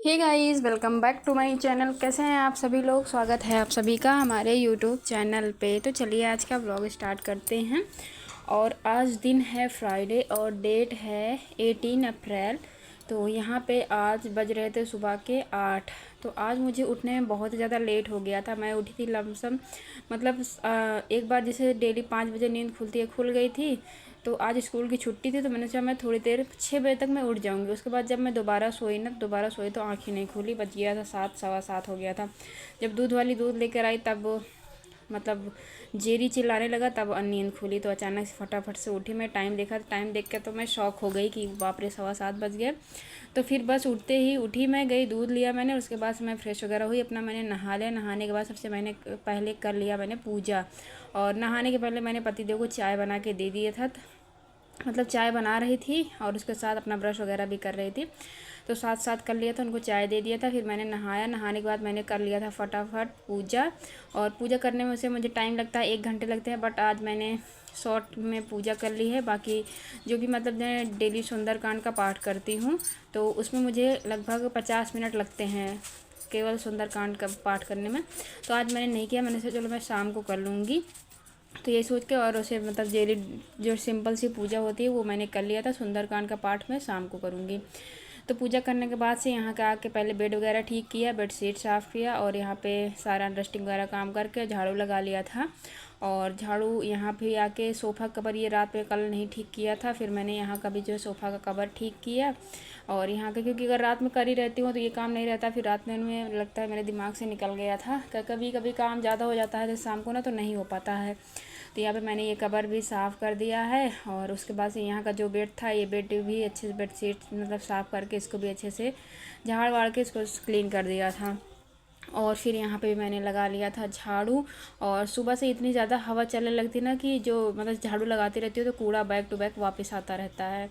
Hey guys, welcome back to my channel. कैसे हैं आप सभी लोग? स्वागत है आप सभी का हमारे यूट्यूब चैनल पे। तो चलिए आज का व्लॉग स्टार्ट करते हैं। और आज दिन है फ्राइडे और डेट है 18 अप्रैल। तो यहाँ पे आज बज रहे थे सुबह के 8। तो आज मुझे उठने में बहुत ज़्यादा लेट हो गया था। मैं उठी थी लमसम मतलब एक बार जैसे डेली 5 बजे नींद खुलती है खुल गई थी। तो आज स्कूल की छुट्टी थी तो मैंने सोचा मैं थोड़ी देर 6 बजे तक मैं उठ जाऊंगी। उसके बाद जब मैं दोबारा सोई तो आँख ही नहीं खुली। बज गया था 7, सवा 7 हो गया था। जब दूध वाली दूध लेकर आई तब मतलब जेरी चिल्लाने लगा, तब नींद खुली। तो अचानक से फटाफट से उठी। मैं टाइम देखा, टाइम देख के तो मैं शॉक हो गई कि बाप रे, सवा 7 बज गए। तो फिर बस उठते ही उठी, मैं गई, दूध लिया मैंने। उसके बाद से मैं फ्रेश वगैरह हुई, अपना मैंने नहा लिया। नहाने के बाद सबसे मैंने पहले कर लिया मैंने पूजा। और नहाने के पहले मैंने पतिदेव को चाय बना के दे दिया था। मतलब चाय बना रही थी और उसके साथ अपना ब्रश वगैरह भी कर रही थी। तो साथ साथ कर लिया था, उनको चाय दे दिया था। फिर मैंने नहाया। नहाने के बाद मैंने कर लिया था फटाफट पूजा। और पूजा करने में से मुझे टाइम लगता है, 1 घंटे लगते हैं, बट आज मैंने शॉर्ट में पूजा कर ली है। बाकी जो कि मतलब मैं डेली सुंदरकांड का पाठ करती हूँ तो उसमें मुझे लगभग 50 मिनट लगते हैं केवल सुंदरकांड का पाठ करने में। तो आज मैंने नहीं किया। मैंने सोचा चलो मैं शाम को कर लूँगी। तो ये सोच के और उसे मतलब डेली जो सिंपल सी पूजा होती है वो मैंने कर लिया था। सुंदरकांड का पाठ मैं शाम को करूँगी। तो पूजा करने के बाद से यहाँ का आके पहले बेड वगैरह ठीक किया, बेडशीट साफ़ किया और यहाँ पे सारा डस्टिंग वगैरह काम करके झाड़ू लगा लिया था। और झाड़ू यहाँ पे आके सोफ़ा कवर ये रात में कल नहीं ठीक किया था, फिर मैंने यहाँ का भी जो है सोफ़ा का कवर ठीक किया। और यहाँ का क्योंकि अगर रात में कर ही रहती हूँ तो ये काम नहीं रहता, फिर रात में लगता है मेरे दिमाग से निकल गया था। कभी कभी काम ज़्यादा हो जाता है तो शाम को ना तो नहीं हो पाता है। तो यहाँ पे मैंने ये कवर भी साफ़ कर दिया है। और उसके बाद से यहाँ का जो बेड था, ये बेड भी अच्छे से बेडशीट मतलब साफ़ करके इसको भी अच्छे से झाड़ वाड़ के इसको क्लीन कर दिया था। और फिर यहाँ पे भी मैंने लगा लिया था झाड़ू। और सुबह से इतनी ज़्यादा हवा चलने लगती ना कि जो मतलब झाड़ू लगाती रहती हूँ तो कूड़ा बैक टू बैक वापस आता रहता है।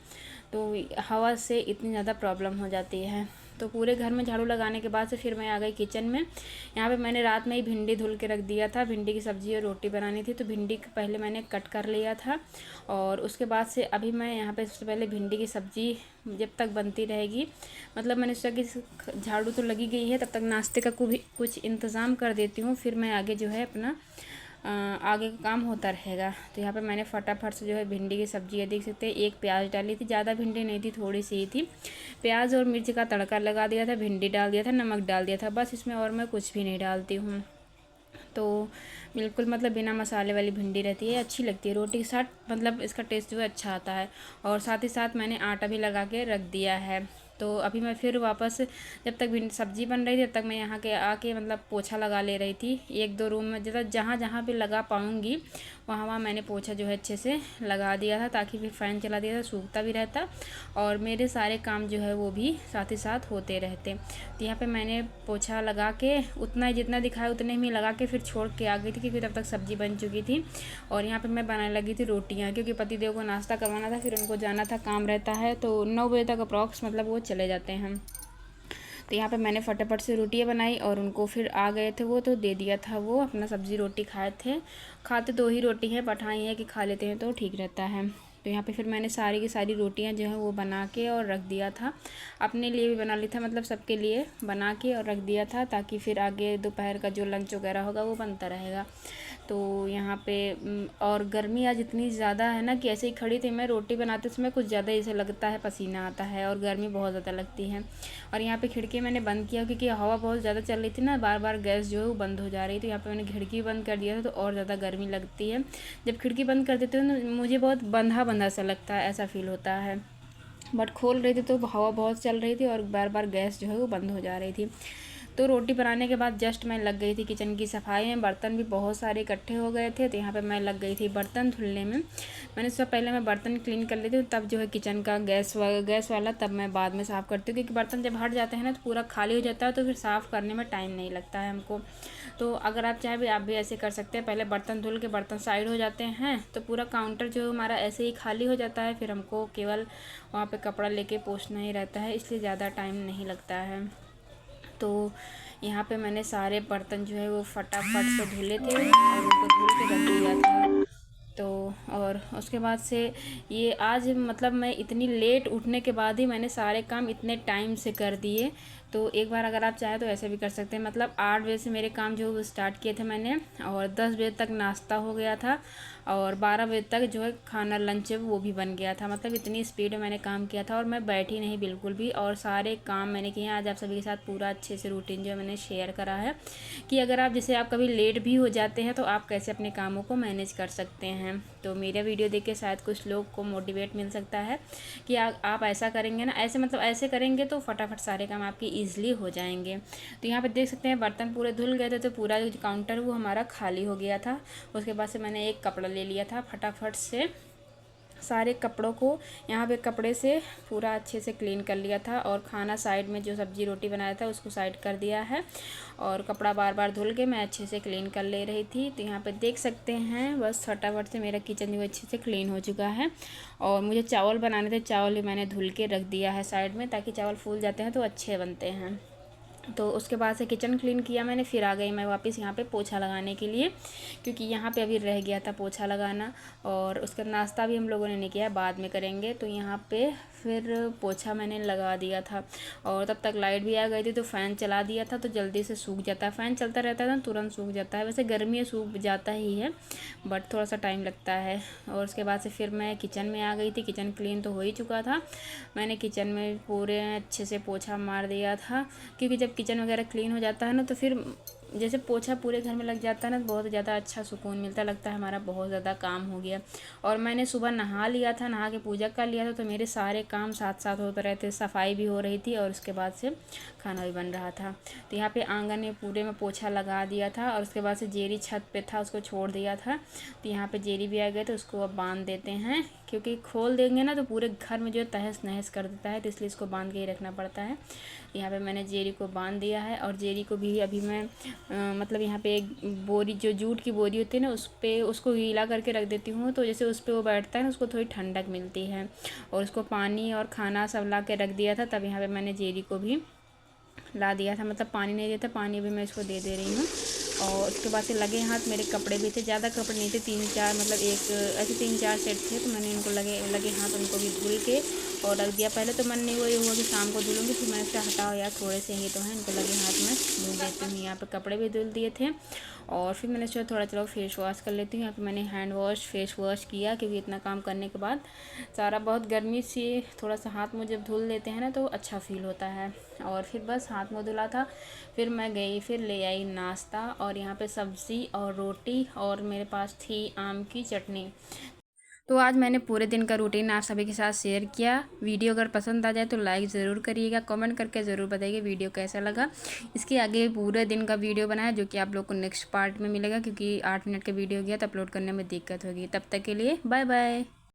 तो हवा से इतनी ज़्यादा प्रॉब्लम हो जाती है। तो पूरे घर में झाड़ू लगाने के बाद से फिर मैं आ गई किचन में। यहाँ पे मैंने रात में ही भिंडी धुल के रख दिया था। भिंडी की सब्ज़ी और रोटी बनानी थी तो भिंडी पहले मैंने कट कर लिया था। और उसके बाद से अभी मैं यहाँ पे सबसे पहले भिंडी की सब्ज़ी जब तक बनती रहेगी, मतलब मैंने सोचा कि झाड़ू तो लगी गई है, तब तक नाश्ते का कुछ इंतज़ाम कर देती हूँ, फिर मैं आगे जो है अपना आगे का काम होता रहेगा। तो यहाँ पे मैंने फटाफट से जो है भिंडी की सब्ज़ी है, देख सकते हैं, एक प्याज डाली थी, ज़्यादा भिंडी नहीं थी, थोड़ी सी ही थी। प्याज और मिर्च का तड़का लगा दिया था, भिंडी डाल दिया था, नमक डाल दिया था, बस इसमें और मैं कुछ भी नहीं डालती हूँ। तो बिल्कुल मतलब बिना मसाले वाली भिंडी रहती है, अच्छी लगती है रोटी के साथ, मतलब इसका टेस्ट जो है अच्छा आता है। और साथ ही साथ मैंने आटा भी लगा के रख दिया है। तो अभी मैं फिर वापस जब तक भिंडी सब्ज़ी बन रही थी तब तक मैं यहाँ के आके मतलब पोछा लगा ले रही थी। 1-2 रूम में जहाँ जहाँ पे लगा पाऊँगी वहाँ वहाँ मैंने पोछा जो है अच्छे से लगा दिया था, ताकि फिर फ़ैन चला दिया था, सूखता भी रहता और मेरे सारे काम जो है वो भी साथ ही साथ होते रहते। तो यहाँ पे मैंने पोछा लगा के उतना ही जितना दिखाया उतने में लगा के फिर छोड़ के आ गई थी, क्योंकि तब तक सब्ज़ी बन चुकी थी। और यहाँ पे मैं बनाने लगी थी रोटियाँ, क्योंकि पतिदेव को नाश्ता करवाना था, फिर उनको जाना था, काम रहता है। तो 9 बजे तक अप्रॉक्स मतलब वो चले जाते हैं। तो यहाँ पे मैंने फटाफट से रोटियाँ बनाई और उनको फिर आ गए थे वो तो दे दिया था। वो अपना सब्ज़ी रोटी खाए थे। खाते 2 ही रोटी है, बट हाँ ये है कि खा लेते हैं तो ठीक रहता है। तो यहाँ पे फिर मैंने सारी की सारी रोटियाँ जो है वो बना के और रख दिया था। अपने लिए भी बना ली था, मतलब सबके लिए बना के और रख दिया था, ताकि फिर आगे दोपहर का जो लंच वगैरह होगा वो बनता रहेगा। तो यहाँ पे और गर्मी आज इतनी ज़्यादा है ना कि ऐसे ही खड़ी थी मैं, रोटी बनाते समय कुछ ज़्यादा ऐसे लगता है, पसीना आता है और गर्मी बहुत ज़्यादा लगती है। और यहाँ पे खिड़की मैंने बंद किया क्योंकि हवा बहुत ज़्यादा चल रही थी ना, बार बार गैस जो है वो बंद हो जा रही थी। यहाँ पे मैंने खिड़की बंद कर दिया था तो और ज़्यादा गर्मी लगती है। जब खिड़की बंद कर देती हूँ ना मुझे बहुत बंधा बंधा सा लगता है, ऐसा फील होता है। बट खोल रही थी तो हवा बहुत चल रही थी और बार बार गैस जो है वो बंद हो जा रही थी। तो रोटी बनाने के बाद जस्ट मैं लग गई थी किचन की सफाई में। बर्तन भी बहुत सारे इकट्ठे हो गए थे तो यहाँ पे मैं लग गई थी बर्तन धुलने में। मैंने सोचा पहले मैं बर्तन क्लीन कर लेती हूँ, तब जो है किचन का गैस वाला तब मैं बाद में साफ़ करती हूँ, क्योंकि बर्तन जब हट जाते हैं ना तो पूरा खाली हो जाता है, तो फिर साफ़ करने में टाइम नहीं लगता है हमको। तो अगर आप चाहे भी आप भी ऐसे कर सकते हैं, पहले बर्तन धुल के बर्तन साइड हो जाते हैं तो पूरा काउंटर जो है हमारा ऐसे ही खाली हो जाता है। फिर हमको केवल वहाँ पे कपड़ा लेके पोंछना ही रहता है, इसलिए ज़्यादा टाइम नहीं लगता है। तो यहाँ पे मैंने सारे बर्तन जो है वो फटाफट से धुले थे और उनको धुल के रख दिया था। तो और उसके बाद से ये आज मतलब मैं इतनी लेट उठने के बाद ही मैंने सारे काम इतने टाइम से कर दिए, तो एक बार अगर आप चाहें तो ऐसे भी कर सकते हैं। मतलब 8 बजे से मेरे काम जो वो स्टार्ट किए थे मैंने, और 10 बजे तक नाश्ता हो गया था, और 12 बजे तक जो है खाना लंच वो भी बन गया था। मतलब इतनी स्पीड में मैंने काम किया था और मैं बैठी नहीं बिल्कुल भी, और सारे काम मैंने किए हैं। आज आप सभी के साथ पूरा अच्छे से रूटीन जो है मैंने शेयर करा है कि अगर आप जैसे आप कभी लेट भी हो जाते हैं तो आप कैसे अपने कामों को मैनेज कर सकते हैं। तो मेरा वीडियो देख के शायद कुछ लोग को मोटिवेट मिल सकता है कि आप ऐसा करेंगे ना, ऐसे मतलब ऐसे करेंगे तो फटाफट सारे काम आपके ईजिली हो जाएंगे। तो यहाँ पे देख सकते हैं बर्तन पूरे धुल गए थे, तो पूरा जो काउंटर वो हमारा खाली हो गया था। उसके बाद से मैंने एक कपड़ा ले लिया था, फटाफट से सारे कपड़ों को यहाँ पे कपड़े से पूरा अच्छे से क्लीन कर लिया था, और खाना साइड में जो सब्जी रोटी बनाया था उसको साइड कर दिया है, और कपड़ा बार बार धुल के मैं अच्छे से क्लीन कर ले रही थी। तो यहाँ पे देख सकते हैं बस फटाफट से मेरा किचन जो अच्छे से क्लीन हो चुका है। और मुझे चावल बनाने थे, चावल भी मैंने धुल के रख दिया है साइड में, ताकि चावल फूल जाते हैं तो अच्छे बनते हैं। तो उसके बाद से किचन क्लीन किया मैंने, फिर आ गई मैं वापस यहाँ पे पोछा लगाने के लिए, क्योंकि यहाँ पे अभी रह गया था पोछा लगाना। और उसका नाश्ता भी हम लोगों ने नहीं किया, बाद में करेंगे। तो यहाँ पे फिर पोछा मैंने लगा दिया था, और तब तक लाइट भी आ गई थी, तो फ़ैन चला दिया था तो जल्दी से सूख जाता है। फ़ैन चलता रहता है ना तुरंत सूख जाता है। वैसे गर्मी है सूख जाता ही है, बट थोड़ा सा टाइम लगता है। और उसके बाद से फिर मैं किचन में आ गई थी। किचन क्लीन तो हो ही चुका था, मैंने किचन में पूरे अच्छे से पोछा मार दिया था, क्योंकि जब किचन वगैरह क्लीन हो जाता है ना तो फिर जैसे पोछा पूरे घर में लग जाता है ना तो बहुत ज़्यादा अच्छा सुकून मिलता, लगता है हमारा बहुत ज़्यादा काम हो गया। और मैंने सुबह नहा लिया था, नहा के पूजा कर लिया था, तो मेरे सारे काम साथ साथ होते रहते, सफाई भी हो रही थी और उसके बाद से खाना भी बन रहा था। तो यहाँ पे आंगन में पूरे में पोछा लगा दिया था, और उसके बाद से जेरी छत पे था उसको छोड़ दिया था। तो यहाँ पे जेरी भी आ गए, तो उसको अब बांध देते हैं, क्योंकि खोल देंगे ना तो पूरे घर में जो है तहस नहस कर देता है, तो इसलिए इसको बांध के ही रखना पड़ता है। यहाँ पे मैंने जेरी को बांध दिया है, और जेरी को भी अभी मैं मतलब यहाँ पे एक बोरी, जो जूट की बोरी होती है ना, उस पर उसको गीला करके रख देती हूँ, तो जैसे उस पर वो बैठता है ना उसको थोड़ी ठंडक मिलती है। और उसको पानी और खाना सब ला के रख दिया था, तब यहाँ पे मैंने जेरी को भी ला दिया था। मतलब पानी नहीं दिया था, पानी भी मैं इसको दे रही हूँ। और उसके बाद से लगे हाथ मेरे कपड़े भी थे, ज़्यादा कपड़े नहीं थे, 3-4 मतलब एक ऐसे 3-4 सेट थे, तो मैंने इनको लगे हाथ उनको भी धुल के और रख दिया। पहले तो मन नहीं हुआ कि शाम को धुलूँगी, फिर मैंने से हटाओ यार थोड़े से ही तो हैं, इनको लगे हाथ में धुल देती हूँ। यहाँ पे कपड़े भी धुल दिए थे, और फिर मैंने सोचा थोड़ा चलो फेस वॉश कर लेती हूँ। यहाँ पे मैंने हैंड वॉश फेस वॉश किया, क्योंकि इतना काम करने के बाद सारा बहुत गर्मी से थोड़ा सा हाथ मुँह जब धुल लेते हैं ना तो अच्छा फील होता है। और फिर बस हाथ मुँह धुला था, फिर मैं गई, फिर ले आई नाश्ता, और यहाँ पे सब्ज़ी और रोटी, और मेरे पास थी आम की चटनी। तो आज मैंने पूरे दिन का रूटीन आप सभी के साथ शेयर किया। वीडियो अगर पसंद आ जाए तो लाइक ज़रूर करिएगा, कमेंट करके ज़रूर बताइए वीडियो कैसा लगा। इसके आगे पूरे दिन का वीडियो बनाया, जो कि आप लोग को नेक्स्ट पार्ट में मिलेगा, क्योंकि 8 मिनट का वीडियो गया तो अपलोड करने में दिक्कत होगी। तब तक के लिए बाय बाय।